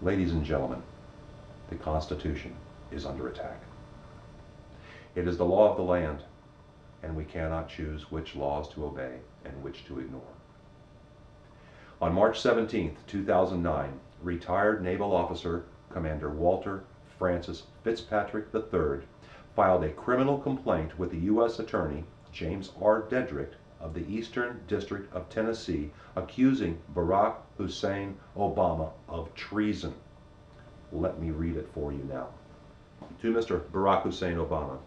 Ladies and gentlemen, the Constitution is under attack. It is the law of the land, and we cannot choose which laws to obey and which to ignore. On March 17, 2009, retired naval officer Commander Walter Francis Fitzpatrick III filed a criminal complaint with the U.S. Attorney James R. Dedrick of the Eastern District of Tennessee, accusing Barack Hussein Obama of treason. Let me read it for you now. To Mr. Barack Hussein Obama,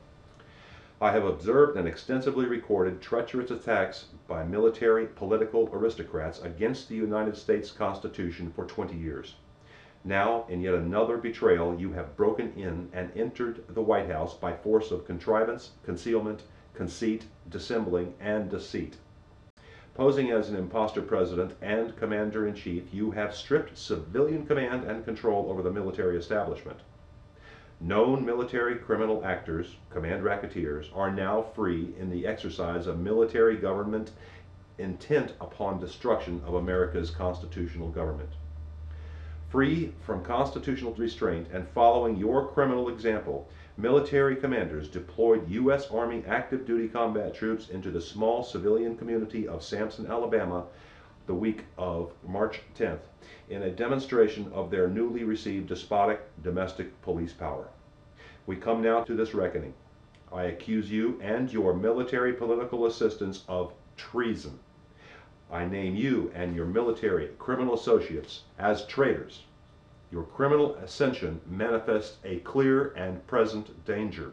I have observed and extensively recorded treacherous attacks by military political aristocrats against the United States Constitution for 20 years. Now, in yet another betrayal, you have broken in and entered the White House by force of contrivance, concealment, conceit, dissembling, and deceit. Posing as an imposter president and commander-in-chief, you have stripped civilian command and control over the military establishment. Known military criminal actors, command racketeers, are now free in the exercise of military government intent upon destruction of America's constitutional government. Free from constitutional restraint and following your criminal example, military commanders deployed U.S. Army active duty combat troops into the small civilian community of Samson, Alabama, the week of March 10th, in a demonstration of their newly received despotic domestic police power. We come now to this reckoning. I accuse you and your military political assistants of treason. I name you and your military criminal associates as traitors. Your criminal ascension manifests a clear and present danger.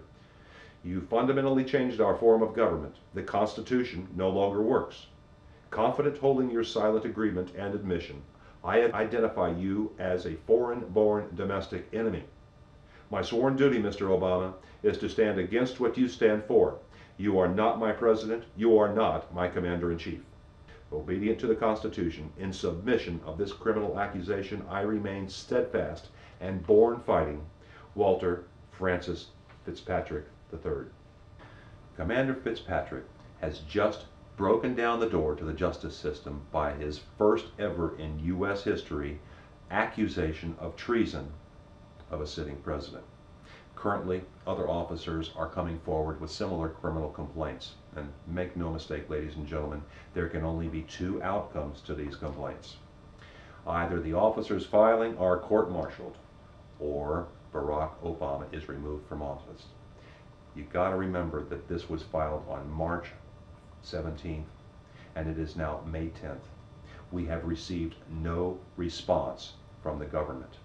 You fundamentally changed our form of government. The Constitution no longer works. Confident holding your silent agreement and admission, I identify you as a foreign-born domestic enemy. My sworn duty, Mr. Obama, is to stand against what you stand for. You are not my president. You are not my commander-in-chief. Obedient to the Constitution, in submission of this criminal accusation, I remain steadfast and born fighting, Walter Francis Fitzpatrick III. Commander Fitzpatrick has just broken down the door to the justice system by his first ever in U.S. history accusation of treason of a sitting president. Currently, other officers are coming forward with similar criminal complaints. And make no mistake, ladies and gentlemen, there can only be two outcomes to these complaints. Either the officers filing are court-martialed, or Barack Obama is removed from office. You've got to remember that this was filed on March 17th, and it is now May 10th. We have received no response from the government.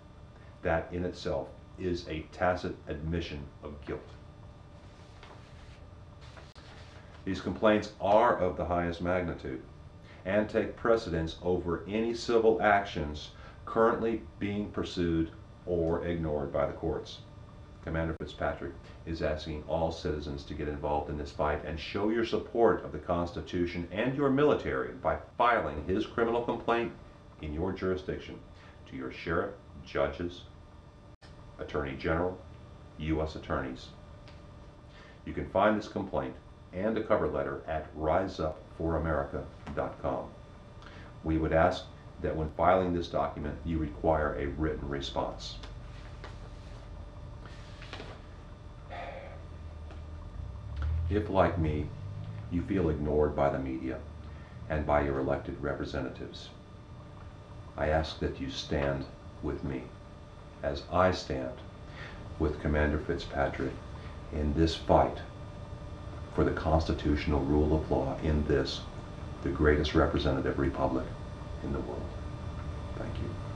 That in itself is a tacit admission of guilt. These complaints are of the highest magnitude and take precedence over any civil actions currently being pursued or ignored by the courts. Commander Fitzpatrick is asking all citizens to get involved in this fight and show your support of the Constitution and your military by filing his criminal complaint in your jurisdiction to your sheriff, judges, Attorney General, U.S. attorneys. You can find this complaint and a cover letter at riseupforamerica.com. We would ask that when filing this document, you require a written response. If, like me, you feel ignored by the media and by your elected representatives, I ask that you stand with me as I stand with Commander Fitzpatrick in this fight for the constitutional rule of law in this, the greatest representative republic in the world. Thank you.